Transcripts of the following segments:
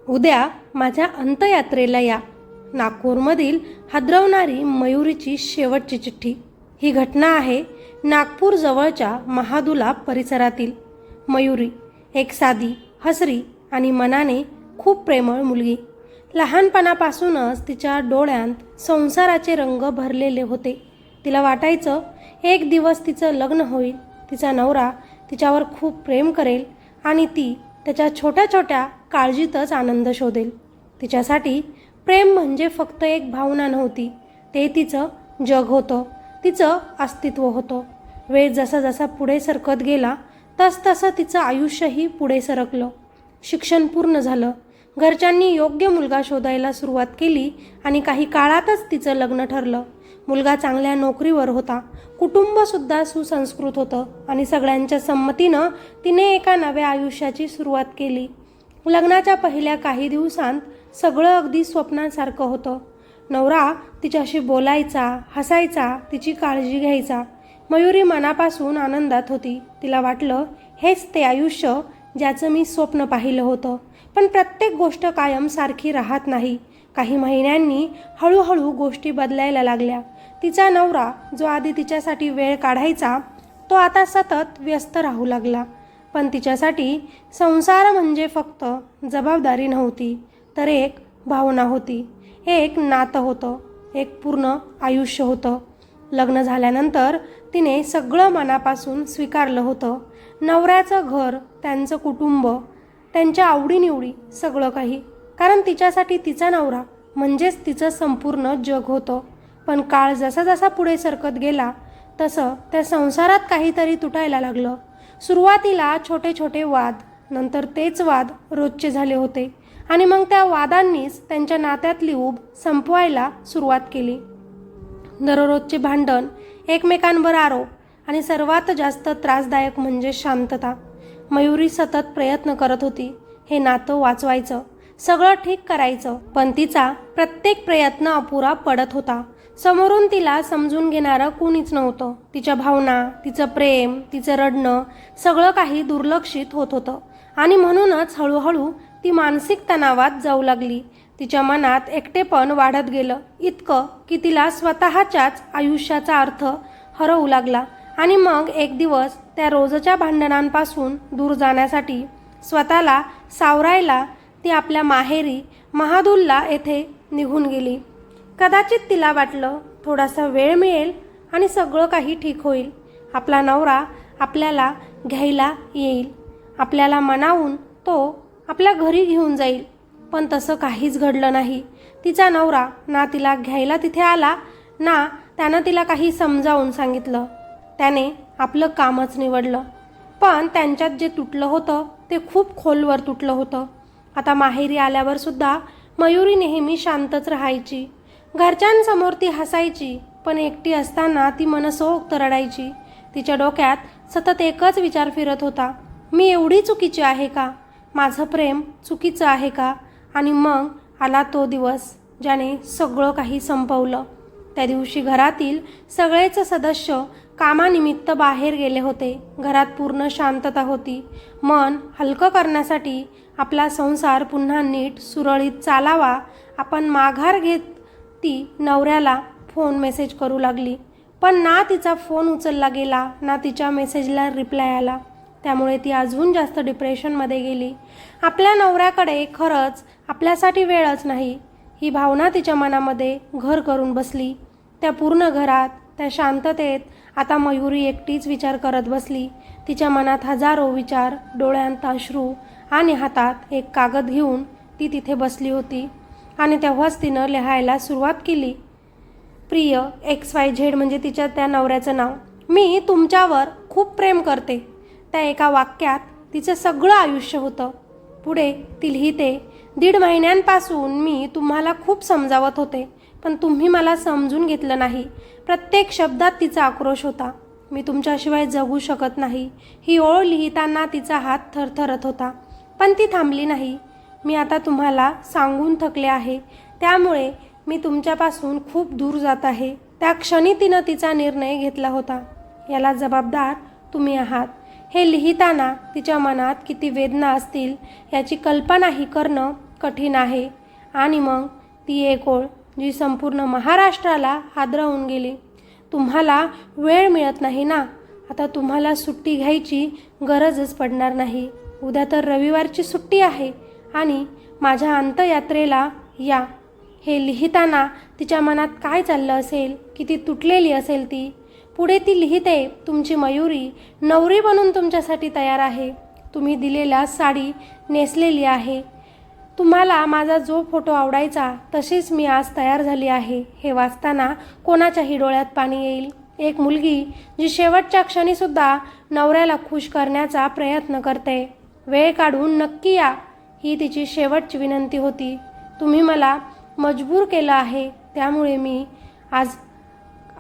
उद्या माझ्या अंत्ययात्रेला या. नागपूरमधील हादरवणारी मयुरीची शेवटची चिठ्ठी. ही घटना आहे नागपूर जवळच्या महादुला परिसरातील. मयुरी एक साधी, हसरी आणि मनाने खूप प्रेमळ मुलगी. लहानपणापासूनच तिच्या डोळ्यांत संसाराचे रंग भरलेले होते. तिला वाटायचं एक दिवस तिचं लग्न होईल, तिचा नवरा तिच्यावर खूप प्रेम करेल आणि ती त्याच्या छोट्या छोट्या काळजीतच आनंद शोधेल. तिच्यासाठी प्रेम म्हणजे फक्त एक भावना नव्हती, ते तिचं जग होतं, तिचं अस्तित्व होतं. वेळ जसा जसा पुढे सरकत गेला तसं तिचं आयुष्यही पुढे सरकलं. शिक्षण पूर्ण झालं, घरच्यांनी योग्य मुलगा शोधायला सुरुवात केली आणि काही काळातच तिचं लग्न ठरलं. मुलगा चांगल्या नोकरीवर होता, कुटुंबसुद्धा सुसंस्कृत होतं आणि सगळ्यांच्या संमतीनं तिने एका नव्या आयुष्याची सुरुवात केली. लग्नाच्या पहिल्या काही दिवसांत सगळं अगदी स्वप्नासारखं होतं. नवरा तिच्याशी बोलायचा, हसायचा, तिची काळजी घ्यायचा. मयुरी मनापासून आनंदात होती. तिला वाटलं हेच ते आयुष्य ज्याचं मी स्वप्न पाहिलं होतं. पण प्रत्येक गोष्ट कायम सारखी राहत नाही. काही महिन्यांनी हळूहळू गोष्टी बदलायला लागल्या. तिचा नवरा जो आधी तिच्यासाठी वेळ काढायचा तो आता सतत व्यस्त राहू लागला. पण तिच्यासाठी संसार म्हणजे फक्त जबाबदारी नव्हती, तर एक भावना होती, एक नातं होतं, एक पूर्ण आयुष्य होतं. लग्न झाल्यानंतर तिने सगळं मनापासून स्वीकारलं होतं. नवऱ्याचं घर, त्यांचं कुटुंब, त्यांच्या आवडीनिवडी, सगळं काही. कारण तिच्यासाठी तिचा नवरा म्हणजेच तिचं संपूर्ण जग होतं. पण काळ जसा जसा पुढे सरकत गेला तसं त्या संसारात काहीतरी तुटायला लागलं. सुरुवातीला छोटे छोटे वाद, नंतर तेच वाद रोजचे झाले होते आणि मग त्या वादांनीच त्यांच्या नात्यातली ऊब संपवायला सुरुवात केली. दररोजचे भांडण, एकमेकांवर आरोप आणि सर्वात जास्त त्रासदायक म्हणजे शांतता. मयुरी सतत प्रयत्न करत होती हे नातं वाचवायचं, सगळं ठीक करायचं, पण तिचा प्रत्येक प्रयत्न अपुरा पडत होता. समोरून तिला समजून घेणारं कोणीच नव्हतं. तिच्या भावना, तिचं प्रेम, तिचं रडणं सगळं काही दुर्लक्षित होत होतं आणि म्हणूनच हळूहळू ती मानसिक तणावात जाऊ लागली. तिच्या मनात एकटेपण वाढत गेलं, इतकं की तिला स्वतःच्याच आयुष्याचा अर्थ हरवू लागला. आणि मग एक दिवस त्या रोजच्या भांडणांपासून दूर जाण्यासाठी, स्वतःला सावरायला ती आपल्या माहेरी महादुल्ला येथे निघून गेली. कदाचित तिला वाटलं थोडासा वेळ मिळेल आणि सगळं काही ठीक होईल. आपला नवरा आपल्याला घ्यायला येईल, आपल्याला मनावून तो आपल्या घरी घेऊन जाईल. पण तसं काहीच घडलं नाही. तिचा नवरा ना तिला घ्यायला तिथे आला, ना त्यानं तिला काही समजावून सांगितलं. त्याने आपलं कामच निवडलं. पण त्यांच्यात जे तुटलं होतं ते खूप खोलवर तुटलं होतं. आता माहेरी आल्यावर सुद्धा मयुरी नेहमी शांतच राहायची. घरच्यांसमोर ती हसायची, पण एकटी असताना ती मनसोक्त रडायची. तिच्या डोक्यात सतत एकच विचार फिरत होता, मी एवढी चुकीची आहे का? माझं प्रेम चुकीचं आहे का? आणि मग आला तो दिवस ज्याने सगळं काही संपवलं. त्या दिवशी घरातील सगळेच सदस्य कामानिमित्त बाहेर गेले होते. घरात पूर्ण शांतता होती. मन हलकं करण्यासाठी, आपला संसार पुन्हा नीट सुरळीत चालावा, आपण माघार घेत ती नवऱ्याला फोन मेसेज करू लागली. पण ना तिचा फोन उचलला गेला, ना तिच्या मेसेजला रिप्लाय आला. त्यामुळे ती अजून जास्त डिप्रेशनमध्ये गेली. आपल्या नवऱ्याकडे खरंच आपल्यासाठी वेळच नाही, ही भावना तिच्या मनामध्ये घर करून बसली. त्या पूर्ण घरात, त्या शांततेत आता मयुरी एकटीच विचार करत बसली. तिच्या मनात हजारो विचार, डोळ्यांत अश्रू आणि हातात एक कागद घेऊन ती तिथे बसली होती. आणि तेव्हाच तिनं लिहायला सुरुवात केली. प्रिय XYZ म्हणजे तिच्या त्या नवऱ्याचं नाव. मी तुमच्यावर खूप प्रेम करते. त्या एका वाक्यात तिचं सगळं आयुष्य होतं. पुढे ती लिहिते, 1.5 महिन्यांपासून मी तुम्हाला खूप समजावत होते, पण तुम्ही मला समजून घेतलं नाही. प्रत्येक शब्दात तिचा आक्रोश होता. मी तुमच्याशिवाय जगू शकत नाही. ही ओळ लिहिताना तिचा हात थरथरत होता. पण ती थांबली नाही. मी आता तुम्हाला सांगून थकले आहे, त्यामुळे मी तुमच्यापासून खूप दूर जात आहे. त्या क्षणी तिनं तिचा निर्णय घेतला होता. याला जबाबदार तुम्ही आहात. हे लिहिताना तिच्या मनात किती वेदना असतील याची कल्पनाही करणं कठीण आहे. आणि मग ती एक ओळ जी संपूर्ण महाराष्ट्राला हादरवून गेली. तुम्हाला वेळ मिळत नाही ना, आता तुम्हाला सुट्टी घ्यायची गरजच पडणार नाही. उद्या तर रविवारची सुट्टी आहे आणि माझ्या अंत्ययात्रेला या. हे लिहिताना तिच्या मनात काय चाललं असेल, किती तुटलेली असेल ती. पुढे ती लिहिते, तुमची मयुरी नवरी बनून तुमच्यासाठी तयार आहे. तुम्ही दिलेला साडी नेसलेली आहे. तुम्हाला माझा जो फोटो आवडायचा तशीच मी आज तयार झाली आहे. हे वाचताना कोणाच्याही डोळ्यात पाणी येईल. एक मुलगी जी शेवटच्या क्षणीसुद्धा नवऱ्याला खुश करण्याचा प्रयत्न करते. वेळ काढून नक्की या, ही तिची शेवटची विनंती होती. तुम्ही मला मजबूर केलं आहे, त्यामुळे मी आज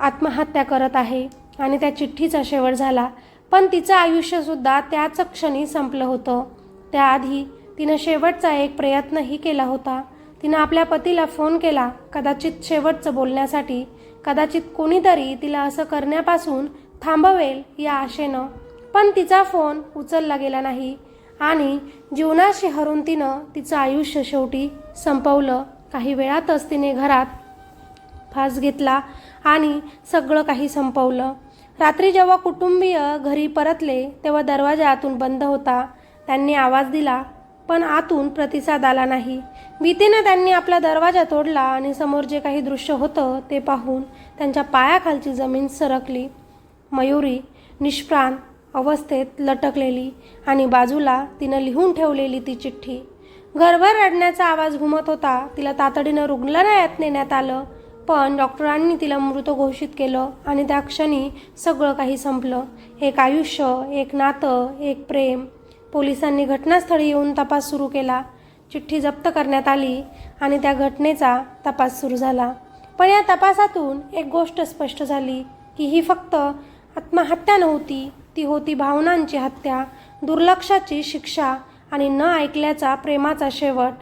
आत्महत्या करत आहे. आणि त्या चिठ्ठीचा शेवट झाला. पण तिचं आयुष्यसुद्धा त्याच क्षणी संपलं होतं. त्याआधी तिनं शेवटचा एक प्रयत्नही केला होता. तिनं आपल्या पतीला फोन केला, कदाचित शेवटचं बोलण्यासाठी. कदाचित कोणीतरी तिला असं करण्यापासून थांबवेल या आशेनं. पण तिचा फोन उचलला गेला नाही आणि जीवनाशी हरून तिनं तिचं आयुष्य शेवटी संपवलं. काही वेळातच तिने घरात फास घेतला आणि सगळं काही संपवलं. रात्री जेव्हा कुटुंबीय घरी परतले तेव्हा दरवाजा आतून बंद होता. त्यांनी आवाज दिला पण आतून प्रतिसाद आला नाही. भीतीनं त्यांनी आपला दरवाजा तोडला आणि समोर जे काही दृश्य होतं ते पाहून त्यांच्या पायाखालची जमीन सरकली. मयुरी निष्प्राण अवस्थेत लटकलेली आणि बाजूला तिनं लिहून ठेवलेली ती चिठ्ठी. घरभर रडण्याचा आवाज घुमत होता. तिला तातडीनं रुग्णालयात नेण्यात आलं, पण डॉक्टरांनी तिला मृत घोषित केलं आणि त्या क्षणी सगळं काही संपलं. एक आयुष्य, एक नातं, एक प्रेम. पोलिसांनी घटनास्थळी येऊन तपास सुरू केला. चिठ्ठी जप्त करण्यात आली आणि त्या घटनेचा तपास सुरू झाला. पण या तपासातून एक गोष्ट स्पष्ट झाली की ही फक्त आत्महत्या नव्हती, ती होती भावनांची हत्या, दुर्लक्षाची शिक्षा आणि न ऐकल्याचा प्रेमाचा शेवट.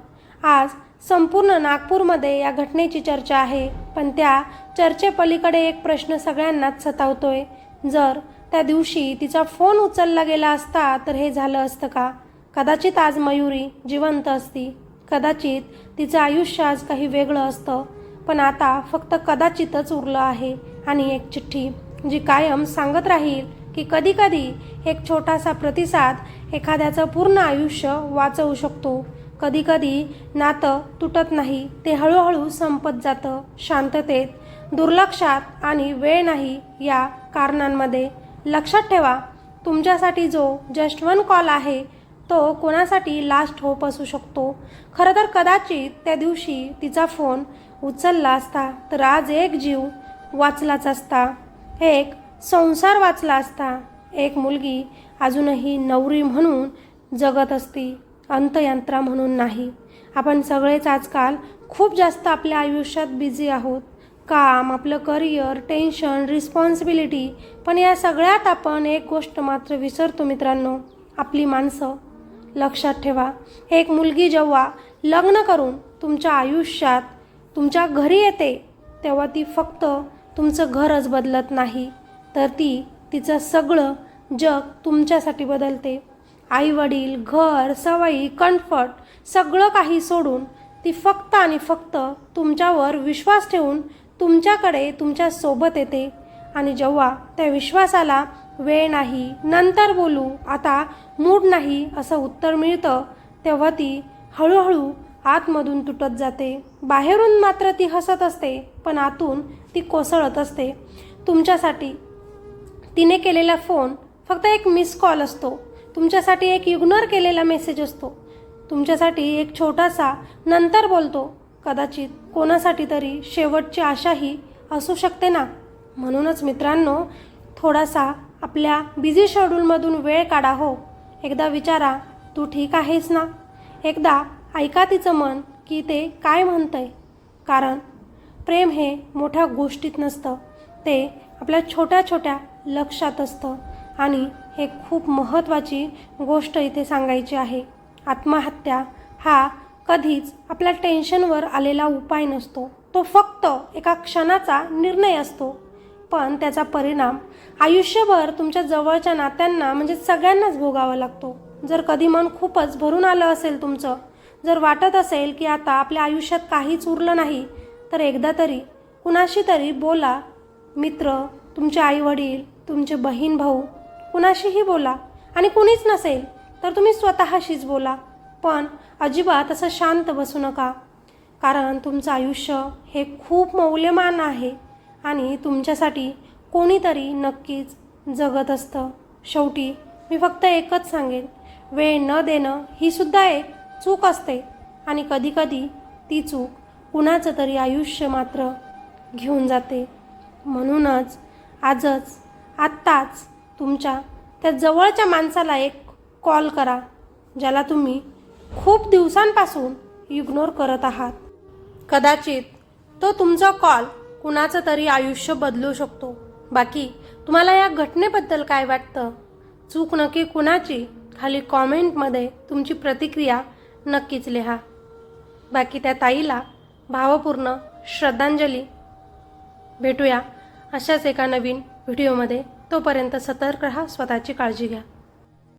आज संपूर्ण नागपूरमध्ये या घटनेची चर्चा आहे, पण त्या चर्चेपलीकडे एक प्रश्न सगळ्यांनाच सतावतोय. जर त्या दिवशी तिचा फोन उचलला गेला असता तर हे झालं असतं का? कदाचित आज मयुरी जिवंत असती, कदाचित तिचं आयुष्य आज काही वेगळं असतं. पण आता फक्त कदाचितच उरलं आहे आणि एक चिठ्ठी जी कायम सांगत राहील की कधीकधी एक छोटासा प्रतिसाद एखाद्याचं पूर्ण आयुष्य वाचवू शकतो. कधीकधी नातं तुटत नाही, ते हळूहळू संपत जातं शांततेत, दुर्लक्षात आणि वेळ नाही या कारणांमध्ये. लक्षात ठेवा, तुमच्यासाठी जो जस्ट वन कॉल आहे तो कोणासाठी लास्ट होप असू शकतो. खरं तर कदाचित त्या दिवशी तिचा फोन उचलला असता तर आज एक जीव वाचलाच असता, एक संसार वाचला असता, एक मुलगी अजूनही नवरी म्हणून जगत असती, अंतयंत्रा म्हणून नाही. आपण सगळेच आजकाल खूप जास्त आपल्या आयुष्यात बिझी आहोत. काम, आपलं करिअर, टेन्शन, रिस्पॉन्सिबिलिटी. पण या सगळ्यात आपण एक गोष्ट मात्र विसरतो मित्रांनो, आपली माणसं. लक्षात ठेवा, एक मुलगी जेव्हा लग्न करून तुमच्या आयुष्यात तुमच्या घरी येते तेव्हा ती फक्त तुमचं घरच बदलत नाही, तर ती तिचं सगळं जग तुमच्यासाठी बदलते. आईवडील, घर, सवयी, कम्फर्ट सगळं काही सोडून ती फक्त आणि फक्त तुमच्यावर विश्वास ठेवून तुमच्याकडे तुमच्यासोबत येते. आणि जेव्हा त्या विश्वासाला वेळ नाही, नंतर बोलू, आता मूड नाही असं उत्तर मिळतं, तेव्हा ती हळूहळू आतमधून तुटत जाते. बाहेरून मात्र ती हसत असते, पण आतून ती कोसळत असते. तुमच्यासाठी तिने केलेला फोन फक्त एक मिस कॉल असतो, तुमच्यासाठी एक इग्नोर केलेला मेसेज असतो, तुमच्यासाठी एक छोटासा नंतर बोलतो, कदाचित कोणासाठी तरी शेवटची आशाही असू शकते ना. म्हणूनच मित्रांनो, थोडासा आपल्या बिझी शेड्यूलमधून वेळ काढा हो. एकदा विचारा, तू ठीक आहेस ना? एकदा ऐका तिचं मन की ते काय म्हणतंय. कारण प्रेम हे मोठ्या गोष्टीत नसतं, ते आपल्या छोट्या छोट्या लक्षात असतं. आणि एक खूप महत्त्वाची गोष्ट इथे सांगायची आहे, आत्महत्या हा कधीच आपल्या टेन्शनवर आलेला उपाय नसतो. तो फक्त एका क्षणाचा निर्णय असतो, पण त्याचा परिणाम आयुष्यभर तुमच्या जवळच्या नात्यांना म्हणजे सगळ्यांनाच भोगावा लागतो. जर कधी मन खूपच भरून आलं असेल तुमचं, जर वाटत असेल की आता आपल्या आयुष्यात काहीच उरलं नाही, तर एकदा तरी कुणाशी तरी बोला. मित्र, तुमचे आईवडील, तुमचे बहीण भाऊ, कुणाशीही बोला. आणि कुणीच नसेल तर तुम्ही स्वतःशीच बोला. पण अजिबात असं शांत बसू नका, कारण तुमचं आयुष्य हे खूप मौल्यवान आहे आणि तुमच्यासाठी कोणीतरी नक्कीच जगत असतं. शेवटी मी फक्त एकच सांगेन, वेळ न देणं ही सुद्धा एक चूक असते आणि कधीकधी ती चूक कुणाचं तरी आयुष्य मात्र घेऊन जाते. म्हणूनच आजच, आत्ताच तुमच्या त्या जवळच्या माणसाला एक कॉल करा, ज्याला तुम्ही खूप दिवसांपासून इग्नोर करत आहात. कदाचित तो तुमचा कॉल कुणाचं तरी आयुष्य बदलू शकतो. बाकी तुम्हाला या घटनेबद्दल काय वाटतं? चूक नक्की कुणाची? खाली कॉमेंटमध्ये तुमची प्रतिक्रिया नक्कीच लिहा. बाकी त्या ताईला भावपूर्ण श्रद्धांजली. भेटूया अशाच एका नवीन व्हिडिओमध्ये. तोपर्यंत सतर्क राहा, स्वतःची काळजी घ्या.